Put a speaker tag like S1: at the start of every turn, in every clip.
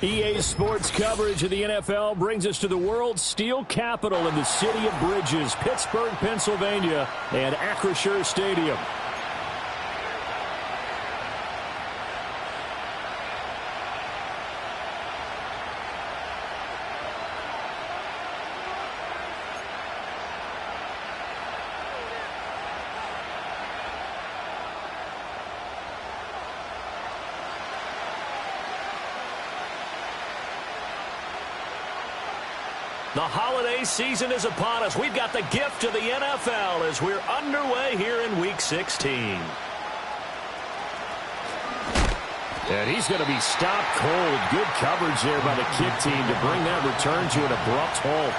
S1: EA Sports coverage of the NFL brings us to the world's steel capital in the city of Bridges, Pittsburgh, Pennsylvania, and Acrisure Stadium. The holiday season is upon us. We've got the gift of the NFL as we're underway here in Week 16. And he's going to be stopped cold. Good coverage there by the kick team to bring that return to an abrupt halt.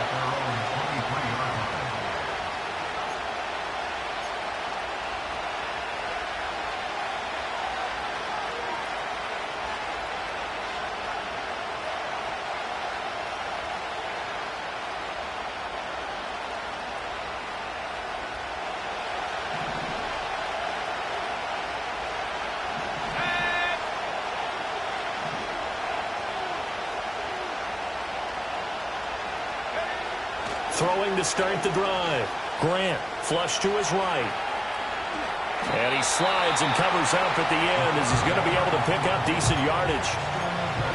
S1: Throwing to start the drive. Grant, flush to his right. And he slides and covers up at the end as he's going to be able to pick up decent yardage.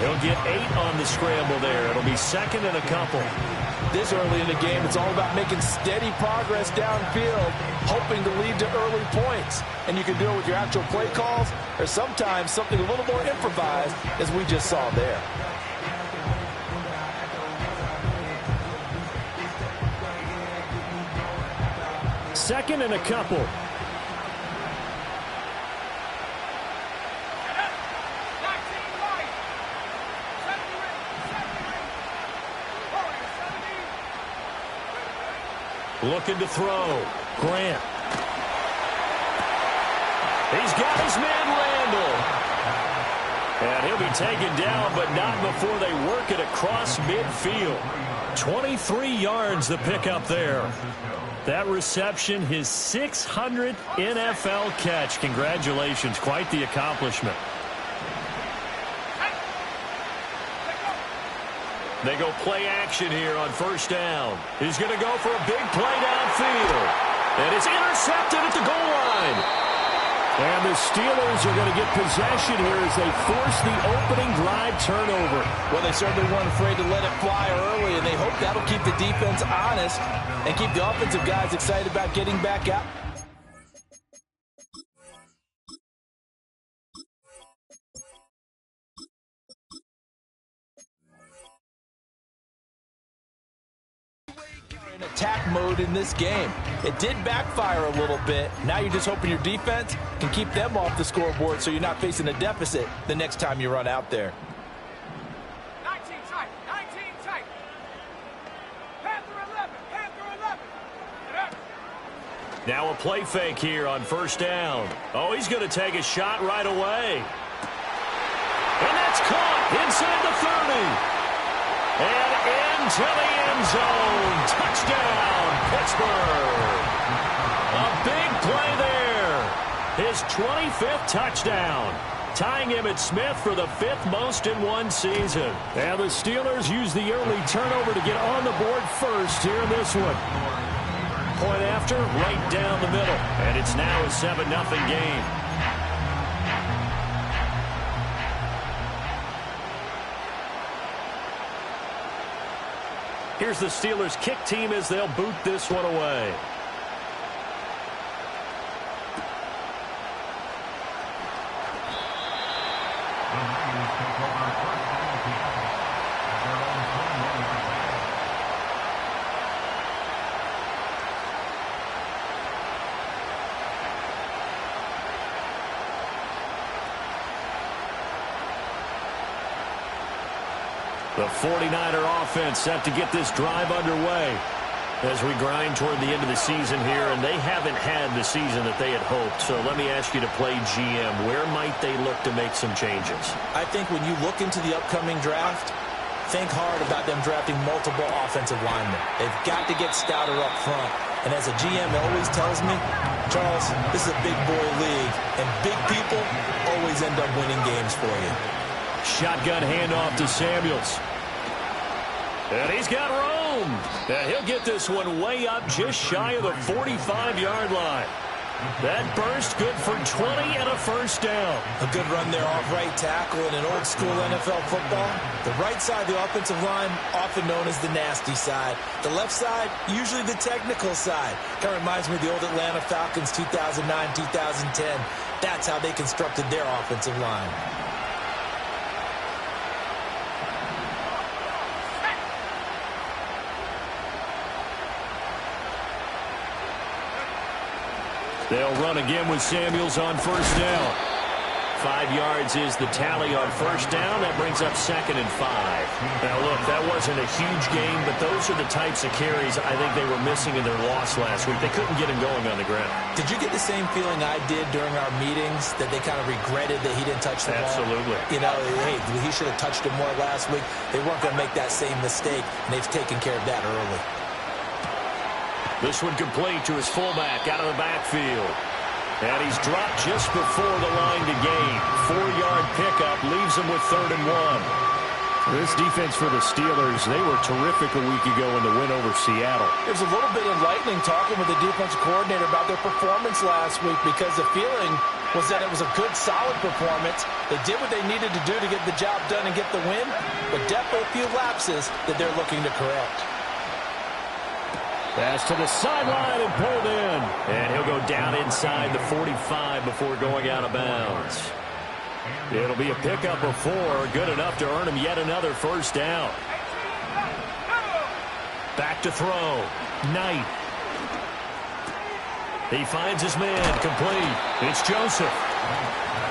S1: He'll get 8 on the scramble there. It'll be second and a couple.
S2: This early in the game, it's all about making steady progress downfield, hoping to lead to early points. And you can do it with your actual play calls or sometimes something a little more improvised, as we just saw there.
S1: Second and a couple. Looking to throw. Grant. He's got his man Randall. And he'll be taken down, but not before they work it across midfield. 23 yards the pickup there. That reception, his 600th NFL catch. Congratulations. Quite the accomplishment. They go play action here on first down. He's going to go for a big play downfield. And it's intercepted at the goal line. And the Steelers are going to get possession here as they force the opening drive turnover.
S2: Well, they certainly weren't afraid to let it fly early, and they hope that'll keep the defense honest and keep the offensive guys excited about getting back out. In attack mode in this game. It did backfire a little bit. Now you're just hoping your defense can keep them off the scoreboard so you're not facing a deficit the next time you run out there.
S3: 19 tight, 19 tight. Panther 11, Panther 11.
S1: Now a play fake here on first down. Oh, he's going to take a shot right away. And that's caught inside the 30. And into the end zone. Touchdown, Pittsburgh. A big play there. His 25th touchdown. Tying Emmitt Smith for the 5th most in one season. And the Steelers use the early turnover to get on the board first here in this one. Point after, right down the middle. And it's now a 7-0 game. Here's the Steelers kick team as they'll boot this one away. The 49er offense set to get this drive underway as we grind toward the end of the season here, and they haven't had the season that they had hoped. So let me ask you to play GM. Where might they look to make some changes?
S2: I think when you look into the upcoming draft, think hard about them drafting multiple offensive linemen. They've got to get stouter up front. And as a GM always tells me, Charles, this is a big boy league, and big people always end up winning games for you.
S1: Shotgun handoff to Samuels. And he's got room. And he'll get this one way up just shy of the 45-yard line. That burst good for 20 and a first down.
S2: A good run there off right tackle in an old-school NFL football. The right side of the offensive line, often known as the nasty side. The left side, usually the technical side. Kind of reminds me of the old Atlanta Falcons 2009-2010. That's how they constructed their offensive line.
S1: They'll run again with Samuels on first down. 5 yards is the tally on first down. That brings up 2nd and 5. Now, look, that wasn't a huge game, but those are the types of carries I think they were missing in their loss last week. They couldn't get him going on the ground.
S2: Did you get the same feeling I did during our meetings, that they kind of regretted that he didn't touch the ball?
S1: Absolutely.
S2: You know, hey, he should have touched it more last week. They weren't going to make that same mistake, and they've taken care of that early.
S1: This one complete to his fullback out of the backfield. And he's dropped just before the line to gain. 4-yard pickup leaves him with 3rd and 1. This defense for the Steelers, they were terrific a week ago in the win over Seattle.
S2: It was a little bit enlightening talking with the defensive coordinator about their performance last week, because the feeling was that it was a good, solid performance. They did what they needed to do to get the job done and get the win, but definitely a few lapses that they're looking to correct.
S1: Pass to the sideline and pulled in. And he'll go down inside the 45 before going out of bounds. It'll be a pickup of 4, good enough to earn him yet another first down. Back to throw. Knight. He finds his man, complete. It's Joseph.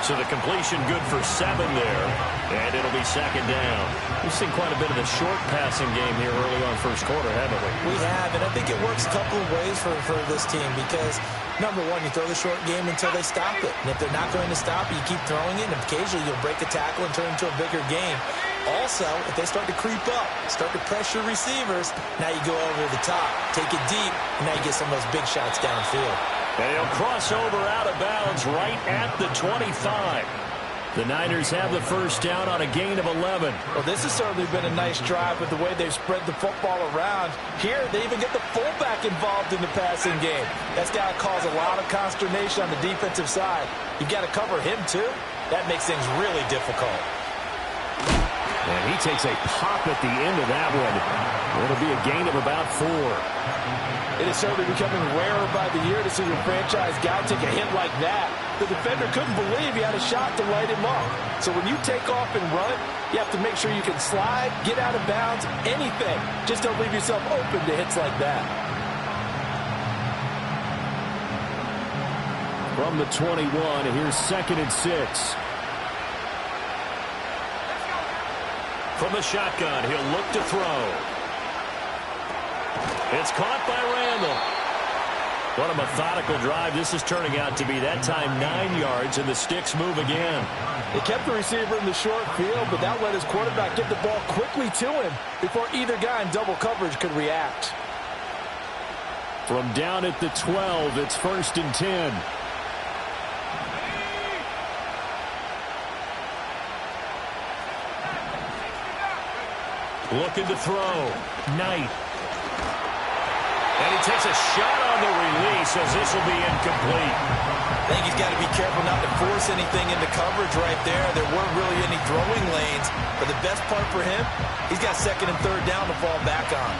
S1: So the completion good for 7 there. And it'll be 2nd down. We've seen quite a bit of the short passing game here early on first quarter, haven't we?
S2: We have, and I think it works a couple of ways for this team, because, number one, you throw the short game until they stop it. And if they're not going to stop it, you keep throwing it, and occasionally you'll break a tackle and turn it into a bigger game. Also, if they start to creep up, start to pressure receivers, now you go over the top, take it deep, and now you get some of those big shots downfield.
S1: And he'll cross over out of bounds right at the 25. The Niners have the first down on a gain of 11.
S2: Well, this has certainly been a nice drive with the way they've spread the football around. Here, they even get the fullback involved in the passing game. That's got to cause a lot of consternation on the defensive side. You've got to cover him, too. That makes things really difficult.
S1: And he takes a pop at the end of that one. It'll be a gain of about 4.
S2: It is certainly becoming rarer by the year to see your franchise guy take a hit like that. The defender couldn't believe he had a shot to light him up. So when you take off and run, you have to make sure you can slide, get out of bounds, anything. Just don't leave yourself open to hits like that.
S1: From the 21, here's 2nd and 6. From the shotgun, he'll look to throw. It's caught by Randall. What a methodical drive this is turning out to be. That time 9 yards, and the sticks move again.
S2: They kept the receiver in the short field, but that let his quarterback get the ball quickly to him before either guy in double coverage could react.
S1: From down at the 12, it's 1st and 10. Looking to throw. Knight. And he takes a shot on the release as this will be incomplete.
S2: I think he's got to be careful not to force anything into coverage right there. There weren't really any throwing lanes. But the best part for him, he's got 2nd and 3rd down to fall back on.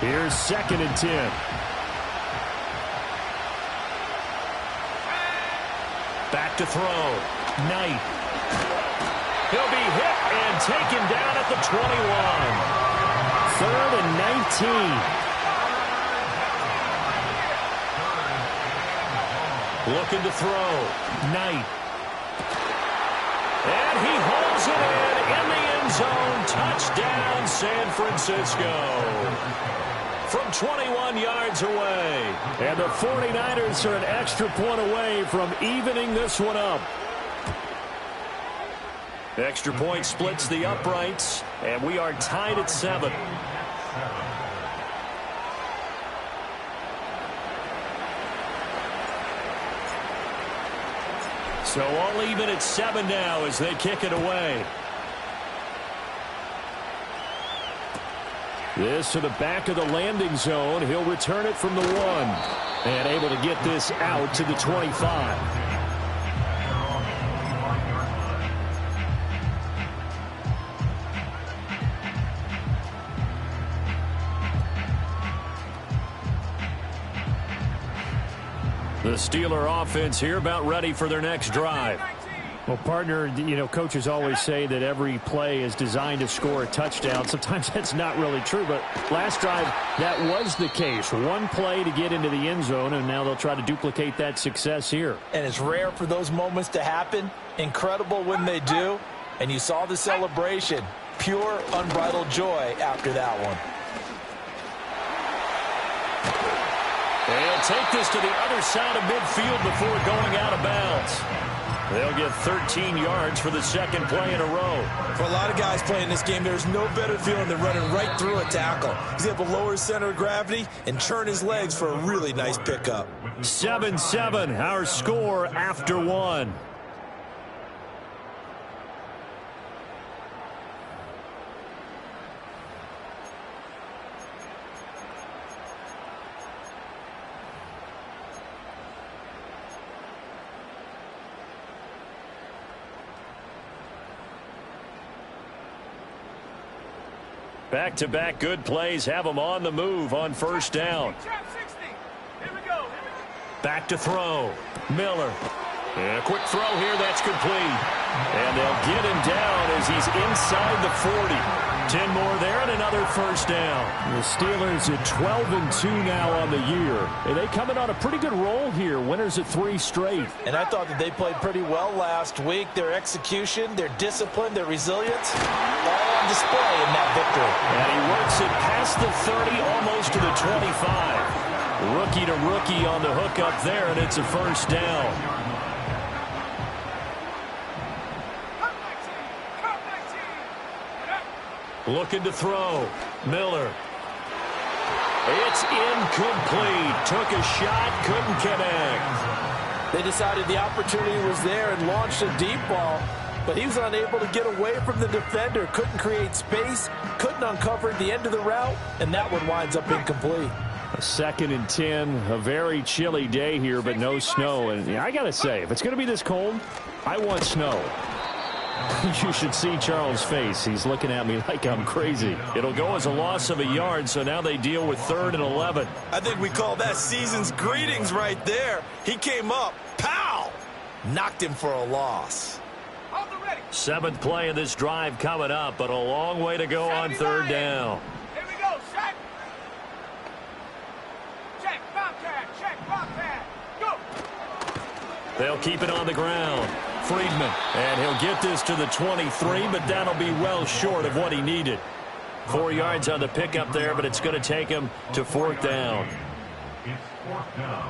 S1: Here's 2nd and 10. Back to throw. Knight. He'll be hit and taken down at the 21. 3rd and 19. Looking to throw. Knight. And he holds it in the end zone. Touchdown, San Francisco. From 21 yards away. And the 49ers are an extra point away from evening this one up. Extra point splits the uprights, and we are tied at 7. So all even at 7 now as they kick it away. This to the back of the landing zone. He'll return it from the 1. And able to get this out to the 25. The Steeler offense here about ready for their next drive.
S4: Well, partner, you know, coaches always say that every play is designed to score a touchdown. Sometimes that's not really true, but last drive, that was the case. One play to get into the end zone, and now they'll try to duplicate that success here.
S2: And it's rare for those moments to happen. Incredible when they do. And you saw the celebration. Pure, unbridled joy after that one.
S1: They'll take this to the other side of midfield before going out of bounds. They'll get 13 yards for the second play in a row.
S2: For a lot of guys playing this game, there's no better feeling than running right through a tackle. He's able to lower his center of gravity and churn his legs for a really nice pickup.
S1: 7-7, our score after 1. Back-to-back good plays have them on the move on first down. Back to throw. Miller. And a quick throw here. That's complete. And they'll get him down as he's inside the 40. 10 more there and another first down.
S4: The Steelers at 12-2 now on the year. And they coming on a pretty good roll here. Winners at 3 straight.
S2: And I thought that they played pretty well last week. Their execution, their discipline, their resilience, all on display in that victory.
S1: And he works it past the 30, almost to the 25. Rookie to rookie on the hook up there, and it's a first down. Looking to throw. Miller. It's incomplete. Took a shot, couldn't connect.
S2: They decided the opportunity was there and launched a deep ball, but he was unable to get away from the defender. Couldn't create space, couldn't uncover the end of the route, and that one winds up incomplete.
S4: A 2nd and 10, a very chilly day here, but no snow. And I got to say, if it's going to be this cold, I want snow. You should see Charles' face. He's looking at me like I'm crazy.
S1: It'll go as a loss of a yard, so now they deal with 3rd and 11.
S2: I think we call that season's greetings right there. He came up, pow! Knocked him for a loss.
S1: 7th play of this drive coming up, but a long way to go on 3rd down.
S3: Here we go, check. Check, Bobcat, check, Bobcat. Go.
S1: They'll keep it on the ground. Friedman, and he'll get this to the 23, but that'll be well short of what he needed. 4 yards on the pickup there, but it's going to take him to 4th down.
S5: It's 4th down.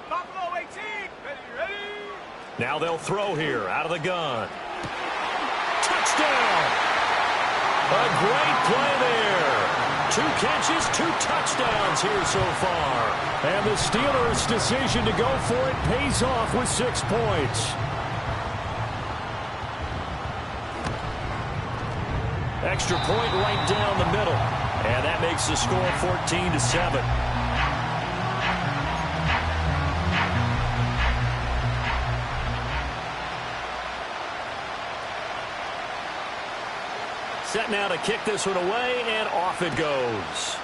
S3: Buffalo 18. Ready.
S1: Now they'll throw here out of the gun. Touchdown! A great play there. 2 catches, 2 touchdowns here so far.
S4: And the Steelers' decision to go for it pays off with 6 points.
S1: Extra point right down the middle. And that makes the score 14-7. Set now to kick this one away, and off it goes.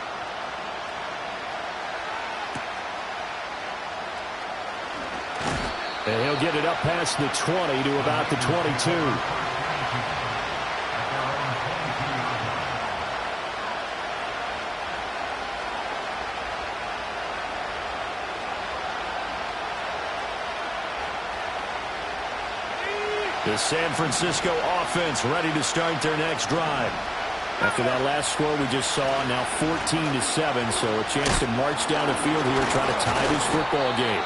S4: And he'll get it up past the 20 to about the 22.
S1: The San Francisco offense ready to start their next drive.
S4: After that last score we just saw, now 14-7, so a chance to march down the field here, try to tie this football game.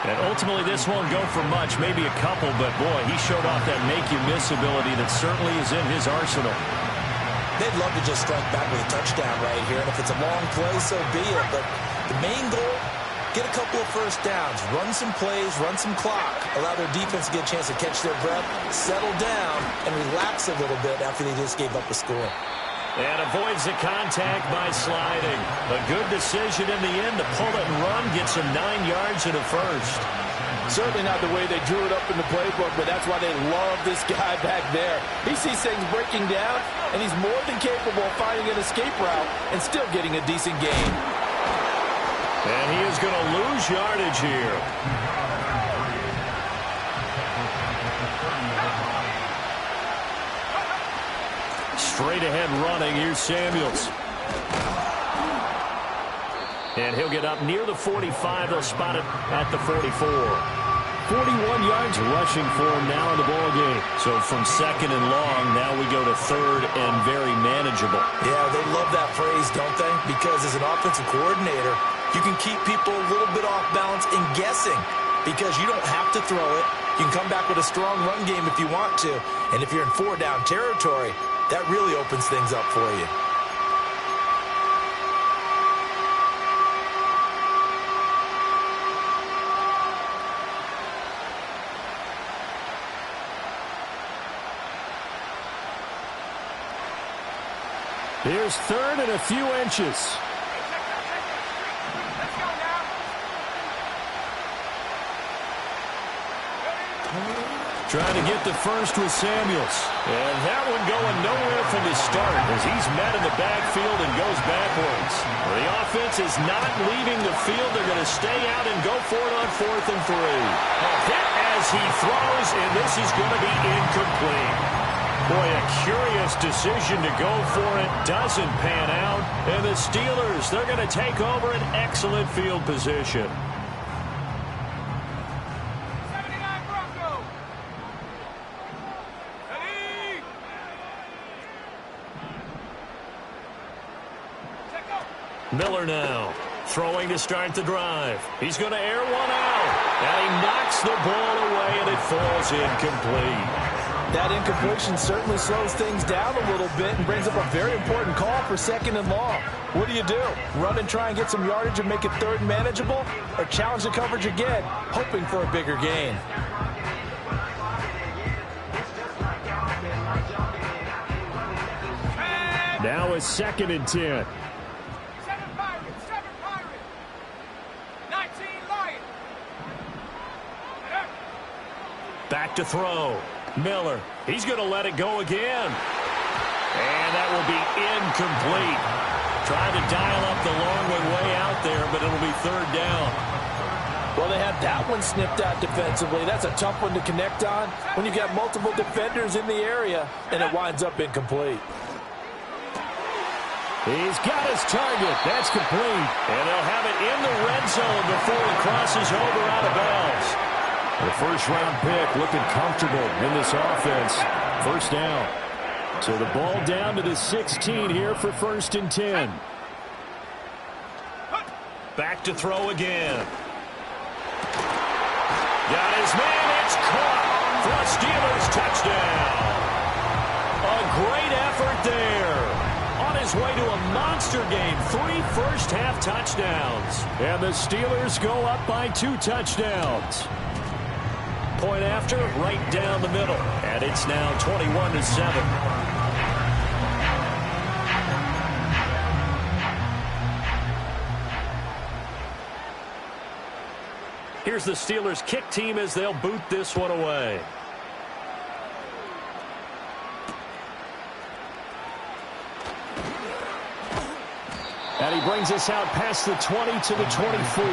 S1: And ultimately, this won't go for much, maybe a couple, but boy, he showed off that make-you-miss ability that certainly is in his arsenal.
S2: They'd love to just strike back with a touchdown right here, and if it's a long play, so be it. But the main goal, get a couple of first downs, run some plays, run some clock, allow their defense to get a chance to catch their breath, settle down, and relax a little bit after they just gave up a score.
S1: And avoids the contact by sliding. A good decision in the end to pull it and run, gets him 9 yards and a first.
S2: Certainly not the way they drew it up in the playbook, but that's why they love this guy back there. He sees things breaking down, and he's more than capable of finding an escape route and still getting a decent gain.
S1: And he is going to lose yardage here. Straight ahead running. Here's Samuels. And he'll get up near the 45. They'll spot it at the 44.
S4: 41 yards rushing for him now in the ball game.
S1: So from second and long, now we go to third and very manageable.
S2: Yeah, they love that phrase, don't they? Because as an offensive coordinator, you can keep people a little bit off balance and guessing because you don't have to throw it. You can come back with a strong run game if you want to. And if you're in 4-down territory, that really opens things up for you.
S4: Here's third and a few inches.
S3: Let's go now.
S1: Trying to get the first with Samuels. And that one going nowhere from the start as he's met in the backfield and goes backwards. The offense is not leaving the field. They're going to stay out and go for it on 4th and 3. A hit as he throws, and this is going to be incomplete. Boy, a curious decision to go for it. Doesn't pan out. And the Steelers, they're going to take over an excellent field position.
S3: 79 Broncos. Ready? Check up.
S1: Miller now throwing to start the drive. He's going to air one out. And he knocks the ball away, and it falls incomplete.
S2: That incompletion certainly slows things down a little bit and brings up a very important call for second and long. What do? Run and try and get some yardage and make it third and manageable? Or challenge the coverage again, hoping for a bigger gain?
S4: Now it's 2nd and 10.
S3: 7 Pirates. 19 Lions.
S1: Back to throw. Miller, he's going to let it go again. And that will be incomplete. Trying to dial up the long way out there, but it'll be 3rd down.
S2: Well, they had that one snipped out defensively. That's a tough one to connect on when you've got multiple defenders in the area, and it winds up incomplete.
S4: He's got his target. That's complete.
S1: And they'll have it in the red zone before he crosses over out of bounds.
S4: The first-round pick looking comfortable in this offense. 1st down. So the ball down to the 16 here for 1st and 10.
S1: Back to throw again. Got his man. It's caught for a Steelers touchdown. A great effort there. On his way to a monster game. 3 first-half touchdowns.
S4: And the Steelers go up by 2 touchdowns.
S1: Point after, right down the middle. And it's now 21-7. Here's the Steelers kick team as they'll boot this one away.
S4: And he brings us out past the 20 to the 24.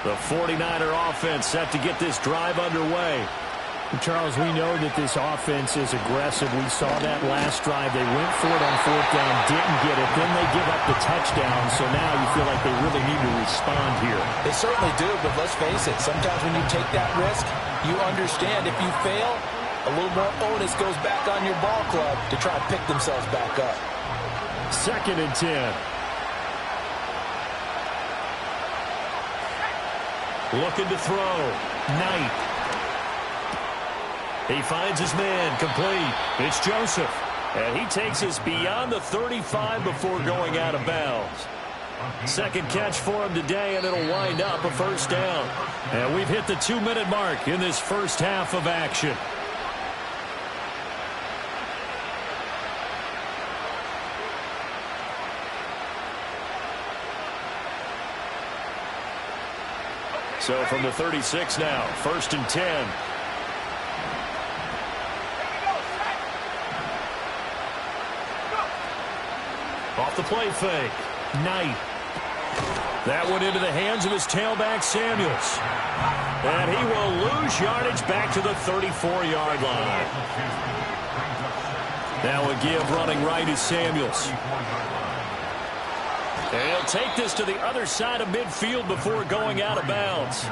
S1: The 49er offense set to get this drive underway.
S4: Charles, we know that this offense is aggressive. We saw that last drive. They went for it on 4th down, didn't get it. Then they give up the touchdown. So now you feel like they really need to respond here.
S2: They certainly do, but let's face it. Sometimes when you take that risk, You understand if you fail, a little more onus goes back on your ball club to try to pick themselves back up.
S4: 2nd and 10.
S1: Looking to throw. Knight. He finds his man, complete. It's Joseph. And he takes us beyond the 35 before going out of bounds. Second catch for him today, and it'll wind up a first down. And we've hit the 2-minute mark in this first half of action. So from the 36 now, 1st and 10. Off the play fake. Knight. That one into the hands of his tailback, Samuels. And he will lose yardage back to the 34-yard line. Now a give running right is Samuels. And he'll take this to the other side of midfield before going out of bounds.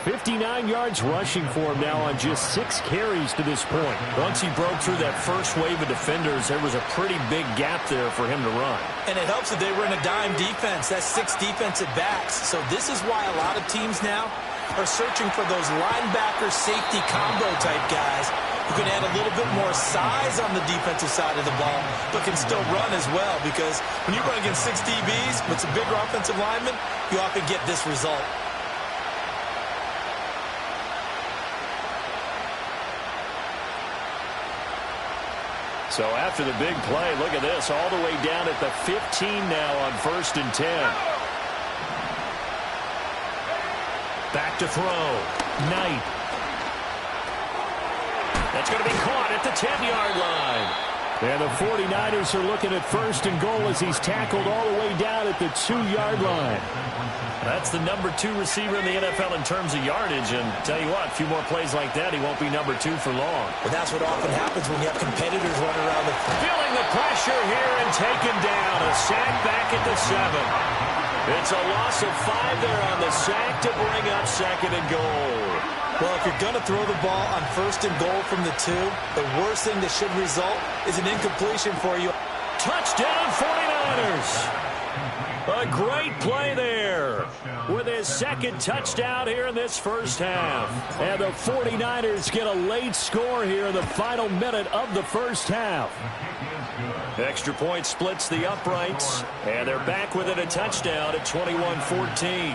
S4: 59 yards rushing for him now on just 6 carries to this point.
S1: Once he broke through that first wave of defenders, there was a pretty big gap there for him to run.
S2: And it helps that they were in a dime defense. That's 6 defensive backs. So this is why a lot of teams now are searching for those linebacker safety combo type guys who can add a little bit more size on the defensive side of the ball, but can still run as well, because when you run against 6 DBs with some bigger offensive linemen, you often get this result.
S1: So after the big play, look at this, all the way down at the 15 now on 1st and 10. Back to throw. Knight. That's going to be caught at the 10-yard line.
S4: And the 49ers are looking at 1st and goal as he's tackled all the way down at the 2-yard line.
S1: That's the number 2 receiver in the NFL in terms of yardage. And tell you what, a few more plays like that, he won't be number 2 for long.
S2: But that's what often happens when you have competitors running around the...
S1: Feeling the pressure here and taken down. A sack back at the 7. It's a loss of 5 there on the sack to bring up 2nd and goal.
S2: Well, if you're going to throw the ball on 1st and goal from the 2, the worst thing that should result is an incompletion for you.
S1: Touchdown 49ers. A great play there with his 2nd touchdown here in this first half.
S4: And the 49ers get a late score here in the final minute of the first half.
S1: Extra point splits the uprights, and they're back within a touchdown at 21-14.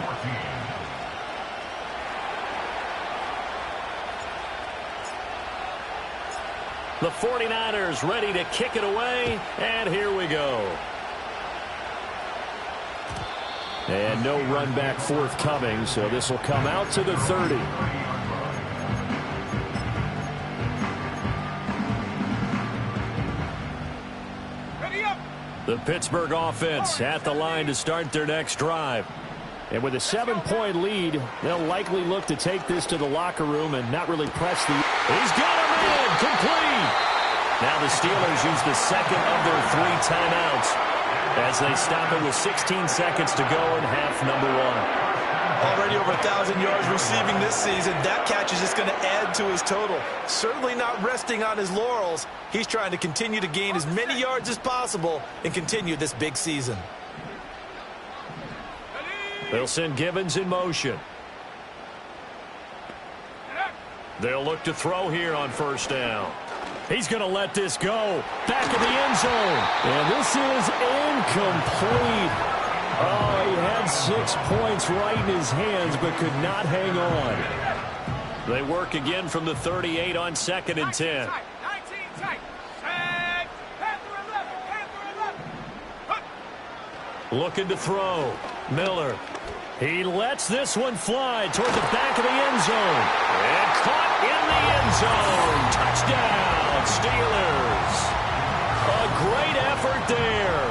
S1: The 49ers ready to kick it away, and here we go.
S4: And no run back forthcoming, so this will come out to the 30.
S3: Ready up.
S1: The Pittsburgh offense at the line to start their next drive.
S4: And with a 7-point lead, they'll likely look to take this to the locker room and not really press the...
S1: He's got him in, complete. Now the Steelers use the 2nd of their 3 timeouts as they stop it with 16 seconds to go in half number 1.
S2: Already over 1,000 yards receiving this season. That catch is just going to add to his total. Certainly not resting on his laurels. He's trying to continue to gain as many yards as possible and continue this big season.
S1: They'll send Gibbons in motion. They'll look to throw here on 1st down. He's going to let this go. Back in the end zone.
S4: And this is incomplete. Oh, he had 6 points right in his hands, but could not hang on.
S1: They work again from the 38 on 2nd and 10.
S3: 19 tight. And Panther 11. Panther 11.
S1: Looking to throw. Miller. He lets this one fly toward the back of the end zone. And caught in the end zone. Touchdown, Steelers. A great effort there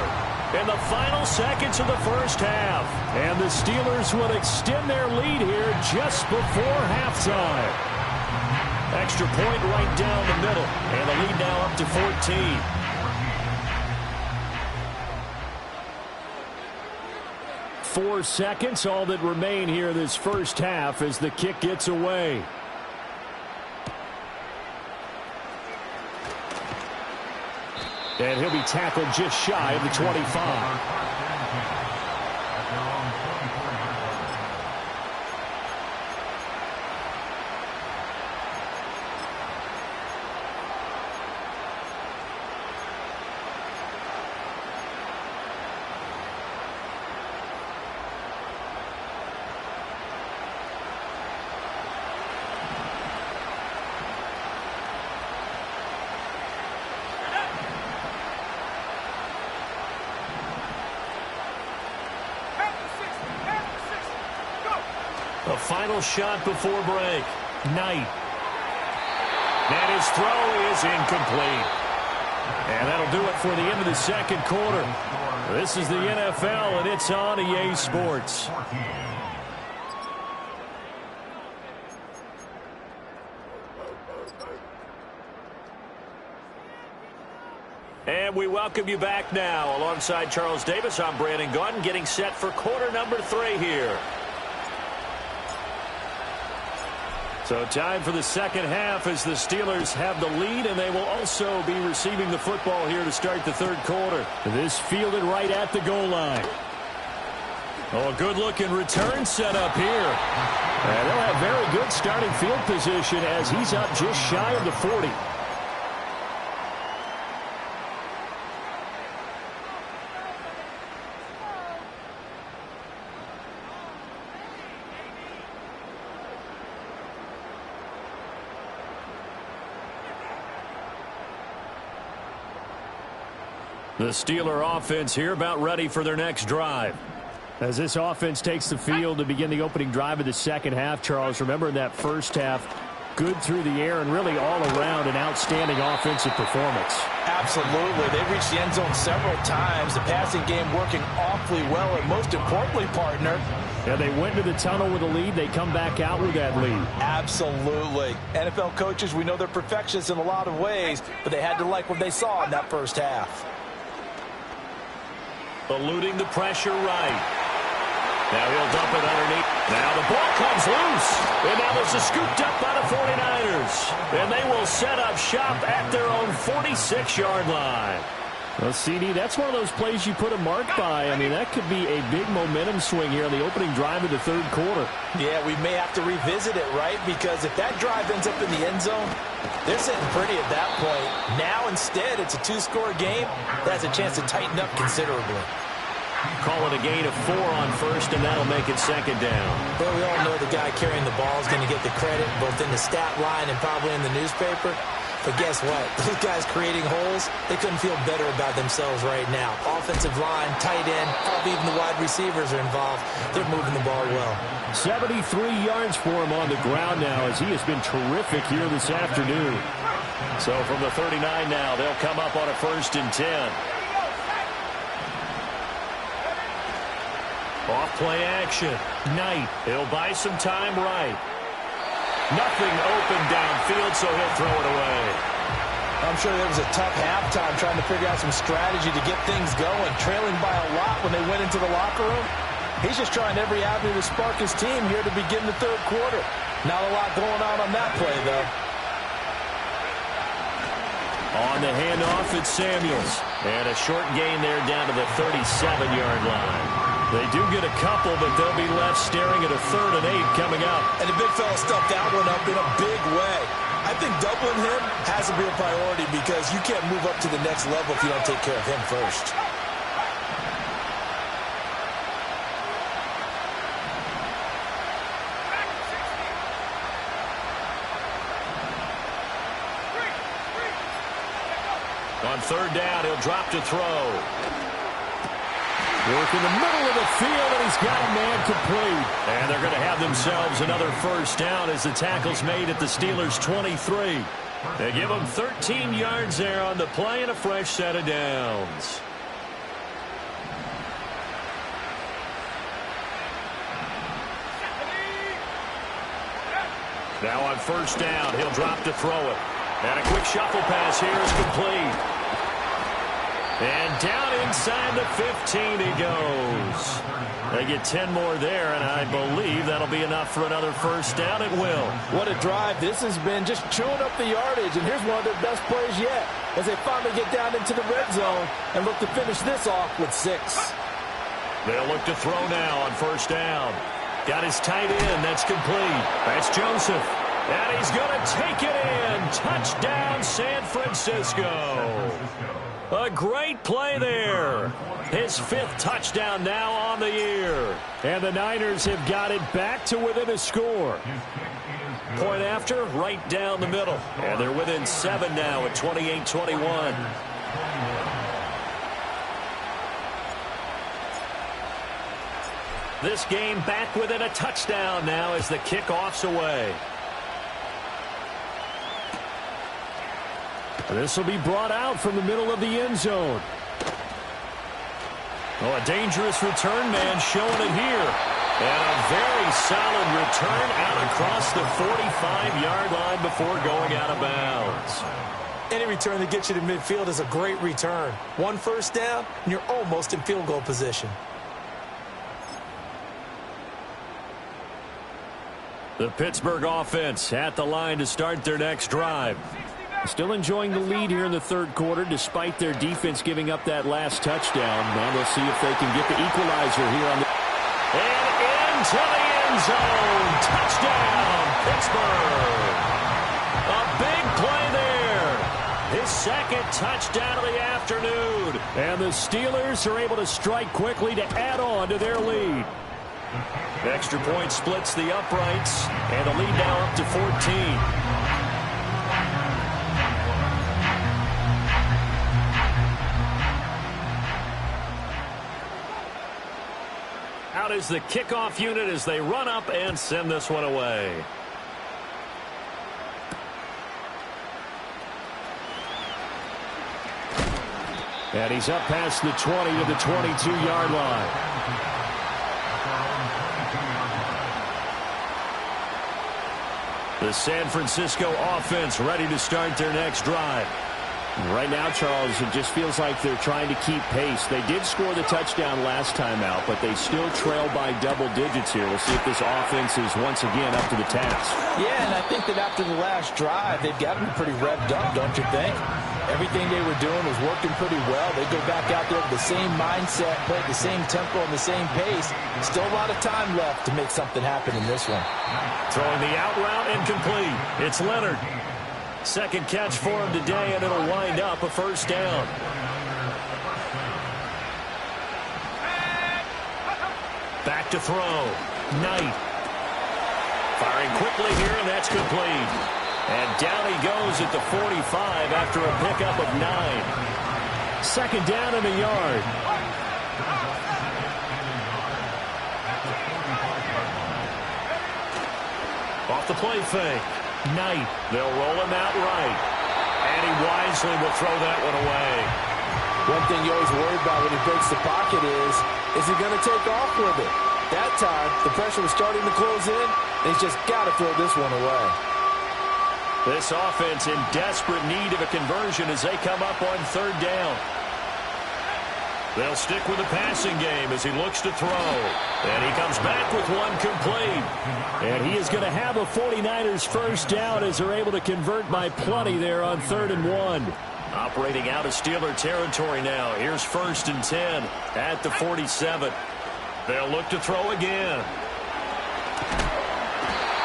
S1: in the final seconds of the first half.
S4: And the Steelers will extend their lead here just before halftime.
S1: Extra point right down the middle. And the lead now up to 14.
S4: 4 seconds, all that remain here this first half as the kick gets away. And he'll be tackled just shy of the 25.
S1: A final shot before break. Knight. And his throw is incomplete. And that'll do it for the end of the second quarter. This is the NFL, and it's on EA Sports. And we welcome you back now. Alongside Charles Davis, I'm Brandon Gaudin, getting set for quarter number 3 here. So time for the second half as the Steelers have the lead, and they will also be receiving the football here to start the third quarter. This fielded right at the goal line. Oh, a good-looking return set up here. And they'll have very good starting field position as he's up just shy of the 40. The Steeler offense here about ready for their next drive. As this offense takes the field to begin the opening drive of the second half, Charles, remember in that first half, good through the air and really all around an outstanding offensive performance.
S2: Absolutely. They reached the end zone several times. The passing game working awfully well, and most importantly, partner,
S4: yeah, they went to the tunnel with a lead. They come back out with that lead.
S2: Absolutely. NFL coaches, we know they're perfectionists in a lot of ways, but they had to like what they saw in that first half.
S1: Eluding the pressure right. Now he'll dump it underneath. Now the ball comes loose. And now there's a scooped up by the 49ers. And they will set up shop at their own 46-yard line.
S4: Well, CD, that's one of those plays you put a mark by. I mean, that could be a big momentum swing here on the opening drive of the third quarter.
S2: Yeah, we may have to revisit it, right? Because if that drive ends up in the end zone, they're sitting pretty at that point. Now, instead, it's a 2-score game. That has a chance to tighten up considerably.
S1: Call it a gain of 4 on first, and that'll make it second down.
S2: Well, we all know the guy carrying the ball is going to get the credit, both in the stat line and probably in the newspaper. But guess what? Those guys creating holes, they couldn't feel better about themselves right now. Offensive line, tight end, probably even the wide receivers are involved. They're moving the ball well.
S4: 73 yards for him on the ground now as he has been terrific here this afternoon.
S1: So from the 39 now, they'll come up on a 1st and 10. Off play action. Knight. He'll buy some time right. Nothing open downfield, so he'll throw it away.
S2: I'm sure there was a tough halftime trying to figure out some strategy to get things going. Trailing by a lot when they went into the locker room. He's just trying every avenue to spark his team here to begin the third quarter. Not a lot going on that play, though.
S1: On the handoff, it's Samuels. And a short gain there down to the 37-yard line. They do get a couple, but they'll be left staring at a 3rd and 8 coming up.
S2: And the big fella stuffed that one up in a big way. I think doubling him has to be a priority because you can't move up to the next level if you don't take care of him first.
S1: On 3rd down, he'll drop to throw.
S4: Work in the middle of the field, and he's got a man complete.
S1: And they're going to have themselves another 1st down as the tackle's made at the Steelers' 23. They give them 13 yards there on the play and a fresh set of downs. Now on 1st down, he'll drop to throw it. And a quick shuffle pass here is complete. And down inside the 15 he goes. They get 10 more there, and I believe that'll be enough for another first down. It will.
S2: What a drive this has been, just chewing up the yardage, and here's one of their best plays yet as they finally get down into the red zone and look to finish this off with 6.
S1: They'll look to throw now on first down. Got his tight end. That's complete. That's Joseph. And he's going to take it in. Touchdown, San Francisco. A great play there. His 5th touchdown now on the year.
S4: And the Niners have got it back to within a score.
S1: Point after, right down the middle. And they're within 7 now at 28-21. This game back within a touchdown now as the kickoff's away.
S4: This will be brought out from the middle of the end zone.
S1: Oh, a dangerous return man showing it here. And a very solid return out across the 45-yard line before going out of bounds.
S2: Any return that gets you to midfield is a great return. 1 first down, and you're almost in field goal position.
S1: The Pittsburgh offense at the line to start their next drive.
S4: Still enjoying the lead here in the third quarter despite their defense giving up that last touchdown. Now they'll see if they can get the equalizer here on the...
S1: And into the end zone. Touchdown, Pittsburgh. A big play there. His 2nd touchdown of the afternoon.
S4: And the Steelers are able to strike quickly to add on to their lead.
S1: Extra point splits the uprights, and the lead now up to 14. Out is the kickoff unit as they run up and send this one away.
S4: And he's up past the 20 to the 22-yard line.
S1: The San Francisco offense ready to start their next drive.
S4: Right now, Charles, it just feels like they're trying to keep pace. They did score the touchdown last time out, but they still trail by double digits here. We'll see if this offense is once again up to the task.
S2: Yeah, and I think that after the last drive, they've got to be pretty revved up, don't you think? Everything they were doing was working pretty well. They go back out there with the same mindset, play at the same tempo and the same pace. Still a lot of time left to make something happen in this one.
S1: Throwing the out route incomplete. It's Leonard. 2nd catch for him today, and it'll wind up a first down. Back to throw. Knight. Firing quickly here, and that's complete. And down he goes at the 45 after a pickup of 9.
S4: 2nd down in the yard.
S1: Off the play fake. Knight. They'll roll him out right. And he wisely will throw that one away.
S2: One thing you always worry about when he breaks the pocket is he going to take off with it? That time, the pressure was starting to close in, and he's just got to throw this one away.
S1: This offense in desperate need of a conversion as they come up on 3rd down. They'll stick with the passing game as he looks to throw. And he comes back with one complete.
S4: And he is going to have a 49ers first down as they're able to convert by plenty there on 3rd and 1.
S1: Operating out of Steeler territory now. Here's 1st and 10 at the 47. They'll look to throw again.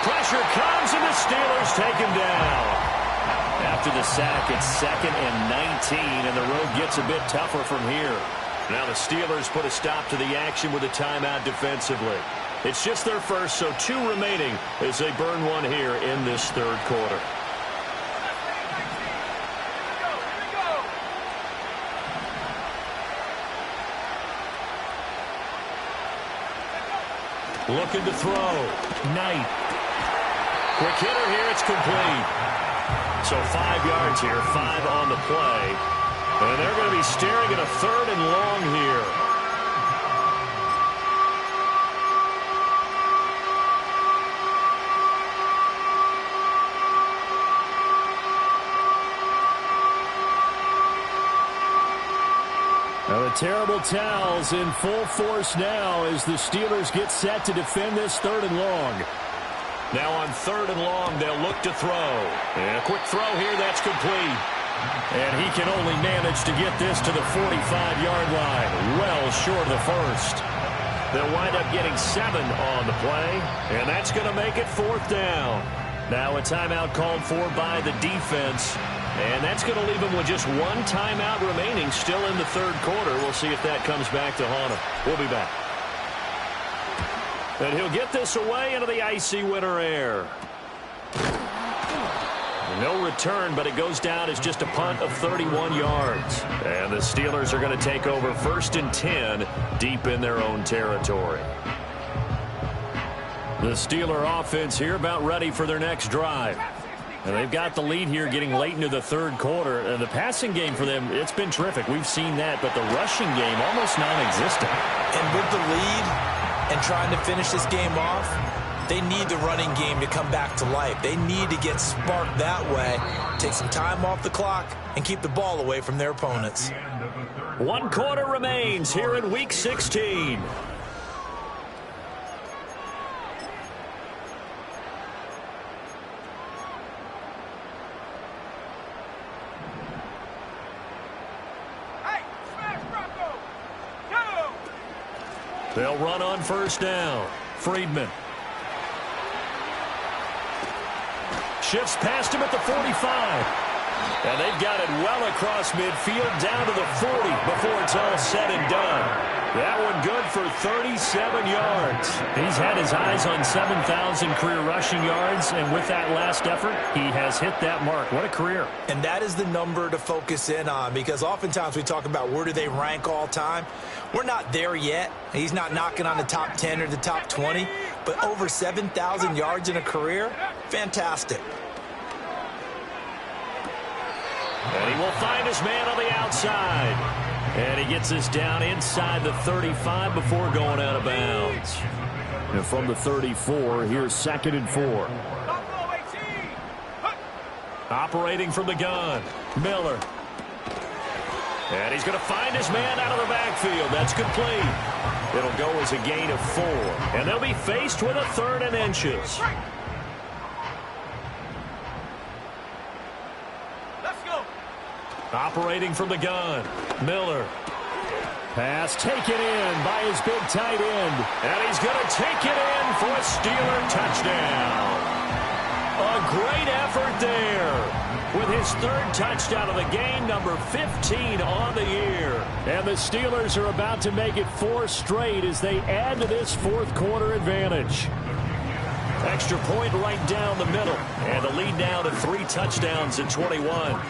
S1: Pressure comes, and the Steelers take him down. After the sack, it's 2nd and 19, and the road gets a bit tougher from here. Now the Steelers put a stop to the action with a timeout defensively. It's just their first, so 2 remaining as they burn one here in this 3rd quarter. Looking to throw. Knight. Quick hitter here. It's complete. So 5 yards here, 5 on the play. And they're going to be staring at a 3rd and long here.
S4: The terrible towels in full force now as the Steelers get set to defend this 3rd and long.
S1: Now on 3rd and long, they'll look to throw. And a quick throw here, that's complete.
S4: And he can only manage to get this to the 45-yard line, well short of the first.
S1: They'll wind up getting 7 on the play, and that's going to make it 4th down. Now a timeout called for by the defense, and that's going to leave him with just 1 timeout remaining still in the 3rd quarter. We'll see if that comes back to haunt him. We'll be back. And he'll get this away into the icy winter air. No return, but it goes down as just a punt of 31 yards. And the Steelers are going to take over 1st and 10 deep in their own territory. The Steeler offense here about ready for their next drive. And they've got the lead here getting late into the 3rd quarter. And the passing game for them, it's been terrific. We've seen that, but the rushing game almost non-existent.
S2: And with the lead and trying to finish this game off, they need the running game to come back to life. They need to get sparked that way, take some time off the clock, and keep the ball away from their opponents.
S1: 1 quarter remains here in Week 16.
S3: Hey, smash Bronco! Go!
S1: They'll run on 1st down. Friedman. Shifts past him at the 45. And they've got it well across midfield down to the 40 before it's all said and done. That one good for 37 yards.
S4: He's had his eyes on 7,000 career rushing yards, and with that last effort, he has hit that mark. What a career.
S2: And that is the number to focus in on, because oftentimes we talk about where do they rank all time. We're not there yet. He's not knocking on the top 10 or the top 20, but over 7,000 yards in a career, fantastic.
S1: And he will find his man on the outside. And he gets this down inside the 35 before going out of bounds.
S4: And from the 34, here's 2nd and 4.
S3: Buffalo 18!
S1: Operating from the gun, Miller. And he's going to find his man out of the backfield. That's complete. It'll go as a gain of 4. And they'll be faced with a 3rd and inches.
S3: Let's go!
S1: Operating from the gun, Miller.
S4: Pass taken in by his big tight end.
S1: And he's going to take it in for a Steeler touchdown. A great effort there. With his 3rd touchdown of the game, number 15 on the year.
S4: And the Steelers are about to make it 4 straight as they add to this 4th quarter advantage.
S1: Extra point right down the middle. And the lead down to 3 touchdowns at 21.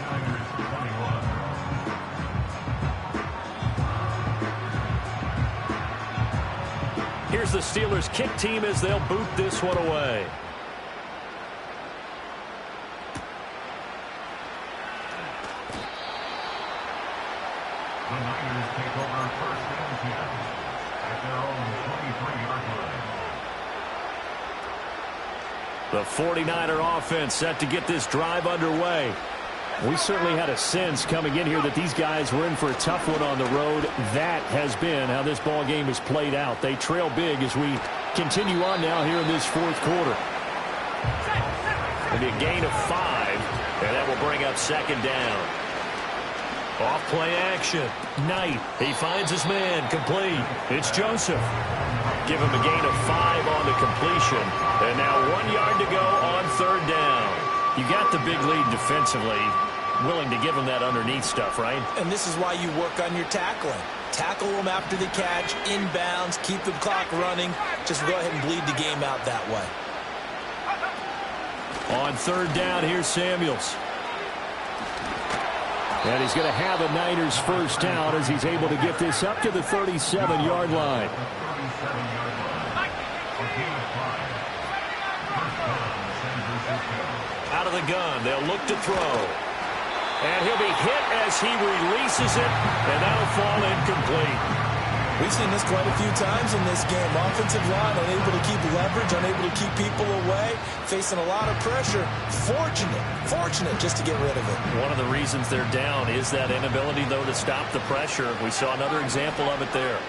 S1: Here's the Steelers kick team as they'll boot this one away.
S5: The Niners take over 1st and 10 at their own 23-yard line.
S1: The 49er offense set to get this drive underway.
S4: We certainly had a sense coming in here that these guys were in for a tough one on the road. That has been how this ball game has played out. They trail big as we continue on now here in this 4th quarter.
S1: It'll be a gain of 5, and that will bring up 2nd down. Off play action. Knight. He finds his man. Complete. It's Joseph. Give him a gain of 5 on the completion. And now 1 yard to go on 3rd down. You got the big lead defensively. Willing to give him that underneath stuff, right?
S2: And this is why you work on your tackling. Tackle them after the catch, inbounds, keep the clock running. Just go ahead and bleed the game out that way.
S1: On 3rd down, here's Samuels.
S4: And he's going to have a Niners 1st down as he's able to get this up to the 37-yard line.
S1: Out of the gun, they'll look to throw. And he'll be hit as he releases it, and that'll fall incomplete.
S2: We've seen this quite a few times in this game. Offensive line unable to keep leverage, unable to keep people away, facing a lot of pressure. Fortunate just to get rid of it.
S1: One of the reasons they're down is that inability, though, to stop the pressure. We saw another example of it there.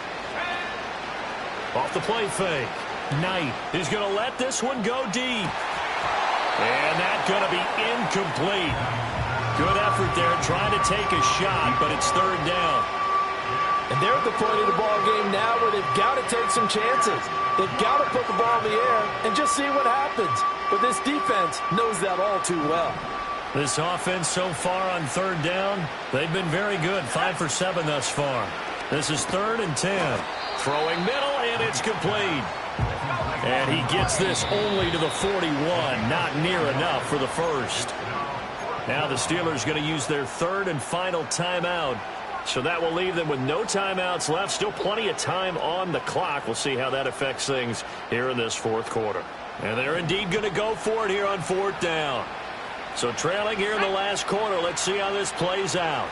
S1: Off the play fake. Knight is going to let this one go deep. And that's going to be incomplete. Good effort there trying to take a shot, but it's third down.
S2: And they're at the point of the ball game now where they've got to take some chances. They've got to put the ball in the air and just see what happens. But this defense knows that all too well.
S1: This offense so far on third down, they've been very good. 5 for 7 thus far. This is 3rd and 10. Throwing middle, and it's complete. And he gets this only to the 41. Not near enough for the first. Now the Steelers going to use their 3rd and final timeout. So that will leave them with no timeouts left. Still plenty of time on the clock. We'll see how that affects things here in this fourth quarter. And they're indeed going to go for it here on 4th down. So trailing here in the last quarter. Let's see how this plays out.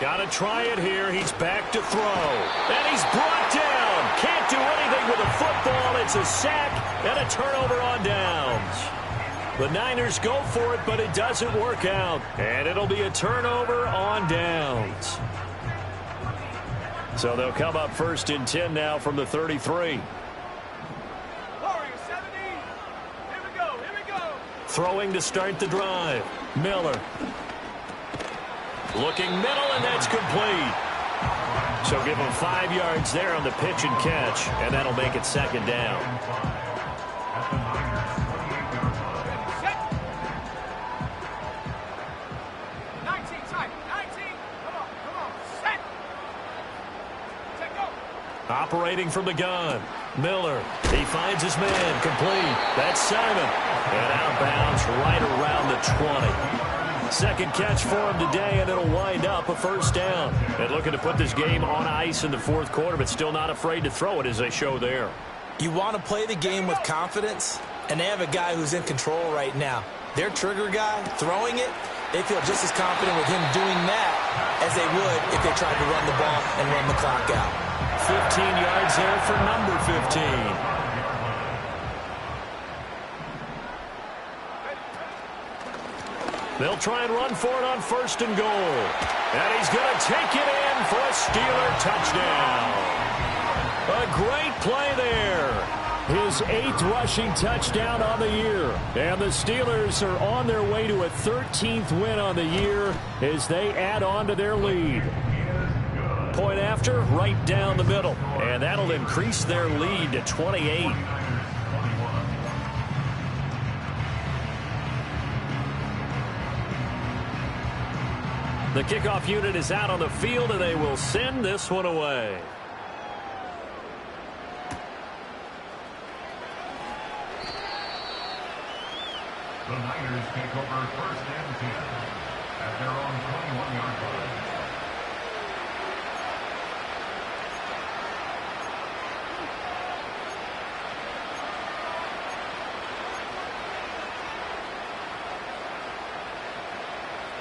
S1: Got to try it here. He's back to throw. And he's brought down. Can't do anything with a football. It's a sack and a turnover on downs. The Niners go for it, but it doesn't work out. And it'll be a turnover on downs. So they'll come up 1st and 10 now from the 33. Throwing to start the drive. Miller. Looking middle, and that's complete. So give him 5 yards there on the pitch and catch, and that'll make it 2nd down.
S5: At the Niners' 28-yard line.
S3: Set. 19, tight. 19. Come on. Set. Set, go.
S1: Operating from the gun. Miller. He finds his man. Complete. That's Simon. And outbounds right around the 20. 2nd catch for him today, and it'll wind up a 1st down. And looking to put this game on ice in the 4th quarter, but still not afraid to throw it as they show there.
S2: You want to play the game with confidence, and they have a guy who's in control right now. Their trigger guy, throwing it, they feel just as confident with him doing that as they would if they tried to run the ball and run the clock out.
S1: 15 yards there for number 15. They'll try and run for it on 1st and goal. And he's going to take it in for a Steeler touchdown. A great play there.
S4: His 8th rushing touchdown on the year. And the Steelers are on their way to a 13th win on the year as they add on to their lead.
S1: Point after, right down the middle. And that'll increase their lead to 28. The kickoff unit is out on the field, and they will send this one away.
S5: The Niners take over 1st and 10 at their own 21-yard line.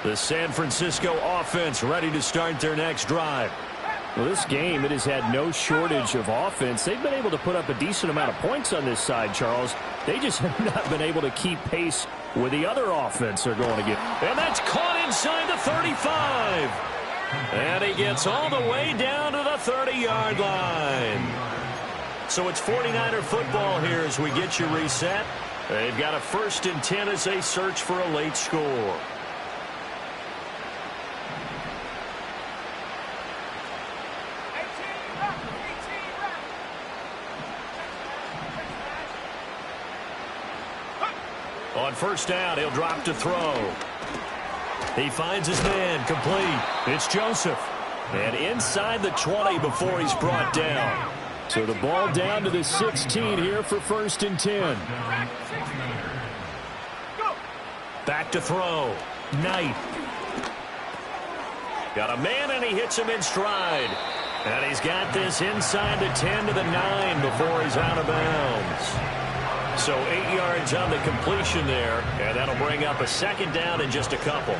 S1: The San Francisco offense ready to start their next drive.
S4: Well, this game, it has had no shortage of offense. They've been able to put up a decent amount of points on this side, Charles. They just have not been able to keep pace with the other offense they're going to get.
S1: And that's caught inside the 35. And he gets all the way down to the 30-yard line. So it's 49er football here as we get you reset. They've got a 1st and 10 as they search for a late score. On 1st down, he'll drop to throw. He finds his man, complete. It's Joseph. And inside the 20 before he's brought down.
S4: So the ball down to the 16 here for 1st and 10.
S1: Back to throw. Knight. Got a man, and he hits him in stride. And he's got this inside the 10 to the 9 before he's out of bounds. So 8 yards on the completion there, and that'll bring up a second down in just a couple.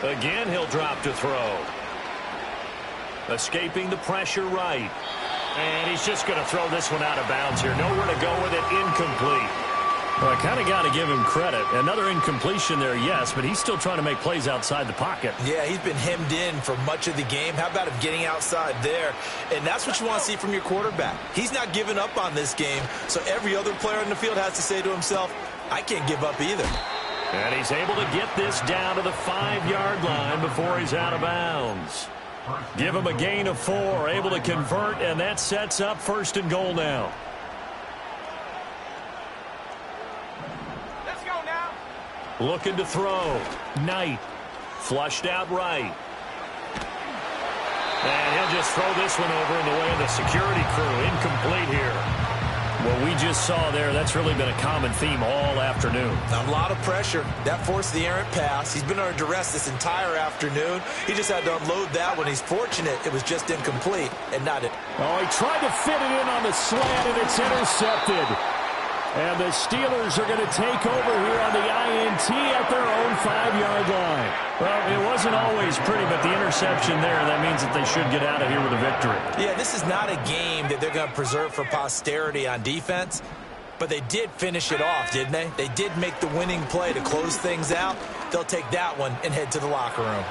S1: Again, he'll drop to throw. Escaping the pressure right. And he's just going to throw this one out of bounds here. Nowhere to go with it. Incomplete. Well, I kind of got to give him credit. Another incompletion there, yes, but he's still trying to make plays outside the pocket.
S2: Yeah, he's been hemmed in for much of the game. How about him getting outside there? And that's what you want to see from your quarterback. He's not giving up on this game, so every other player in the field has to say to himself, I can't give up either.
S1: And he's able to get this down to the 5-yard line before he's out of bounds. Give him a gain of 4, able to convert, and that sets up 1st and goal now.
S3: Let's go now.
S1: Looking to throw. Knight. Flushed out right. And he'll just throw this one over in the way of the security crew. Incomplete here. What we just saw there, that's really been a common theme all afternoon.
S2: A lot of pressure. That forced the errant pass. He's been under duress this entire afternoon. He just had to unload that one. He's fortunate it was just incomplete and not it.
S4: Oh, he tried to fit it in on the slant, and it's intercepted. And the Steelers are going to take over here on the INT at their own 5-yard line. Well, it wasn't always pretty, but the interception there, that means that they should get out of here with a victory.
S2: Yeah, this is not a game that they're going to preserve for posterity on defense, but they did finish it off, didn't they? They did make the winning play to close things out. They'll take that one and head to the locker room.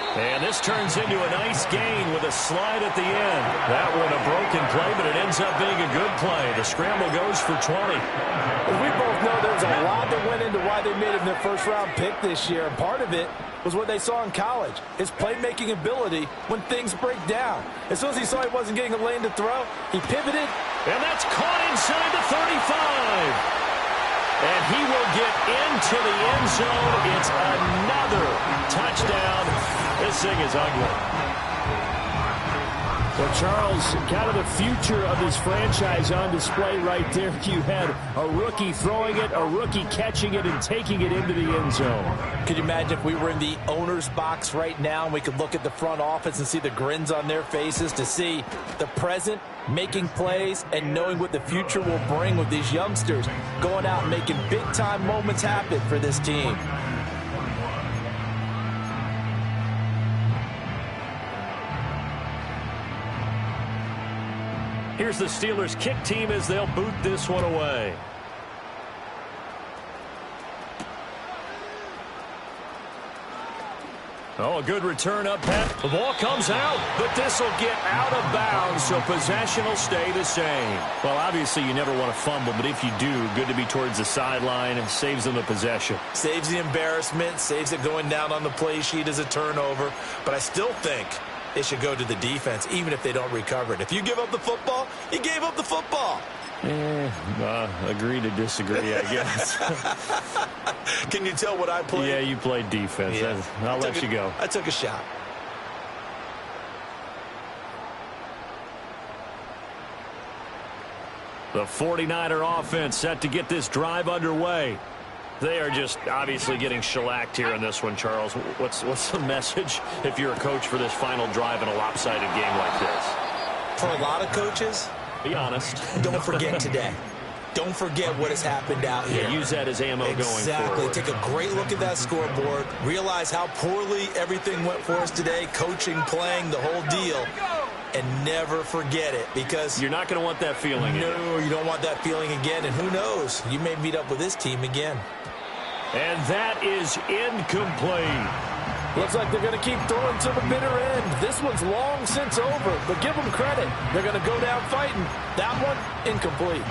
S1: And this turns into a nice gain with a slide at the end. That one a broken play, but it ends up being a good play. The scramble goes for 20.
S2: As we both know, there's a lot that went into why they made him their first-round pick this year, and part of it was what they saw in college, his playmaking ability when things break down. As soon as he saw he wasn't getting a lane to throw, he pivoted.
S1: And that's caught inside the 35. And he will get into the end zone. It's another touchdown. This thing is ugly.
S4: Well, Charles, kind of the future of this franchise on display right there. You had a rookie throwing it, a rookie catching it, and taking it into the end zone.
S2: Could you imagine if we were in the owner's box right now and we could look at the front office and see the grins on their faces, to see the present making plays and knowing what the future will bring with these youngsters going out and making big-time moments happen for this team.
S1: Here's the Steelers kick team as they'll boot this one away. Oh, a good return up, Pat. The ball comes out, but this will get out of bounds, so possession will stay the same. Well, obviously you never want to fumble, but if you do, good to be towards the sideline and saves them the possession.
S2: Saves the embarrassment, saves it going down on the play sheet as a turnover, but I still think it should go to the defense, even if they don't recover it. If you give up the football, you gave up the football.
S4: Agree to disagree, I guess.
S2: Can you tell what I played?
S4: Yeah, you played defense. Yeah. I'll let you go.
S2: I took a shot.
S1: The 49er offense set to get this drive underway. They are just obviously getting shellacked here in this one, Charles. What's the message if you're a coach for this final drive in a lopsided game like this?
S2: For a lot of coaches,
S1: be honest.
S2: Don't forget today. Don't forget what has happened out here.
S1: Yeah, use that as ammo going forward.
S2: Exactly. Take a great look at that scoreboard. Realize how poorly everything went for us today. Coaching, playing, the whole deal. And never forget it, because
S1: you're not going to want that feeling again.
S2: No, you don't want that feeling again. And who knows? You may meet up with this team again.
S1: And that is incomplete.
S2: Looks like they're going to keep throwing to the bitter end. This one's long since over, but give them credit. They're going to go down fighting. That one, incomplete.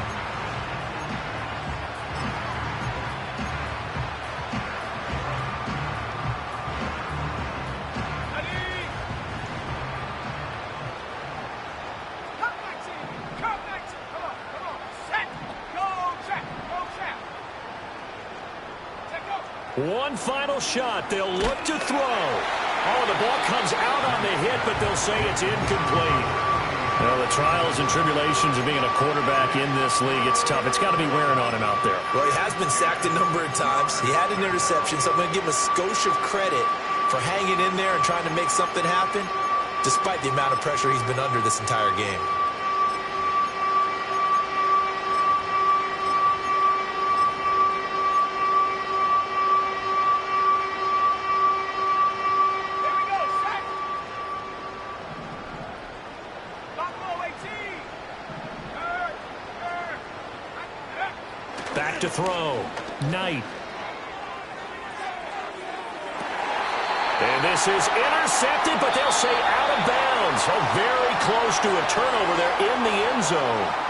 S1: One final shot. They'll look to throw. Oh, the ball comes out on the hit, but they'll say it's incomplete. Well, the trials and tribulations of being a quarterback in this league, it's tough. It's got to be wearing on him out there.
S2: Well, he has been sacked a number of times. He had an interception, so I'm going to give him a skosh of credit for hanging in there and trying to make something happen. despite the amount of pressure he's been under this entire game.
S1: Back to throw. Knight. And this is intercepted, but they'll say out of bounds. Oh, very close to a turnover there in the end zone.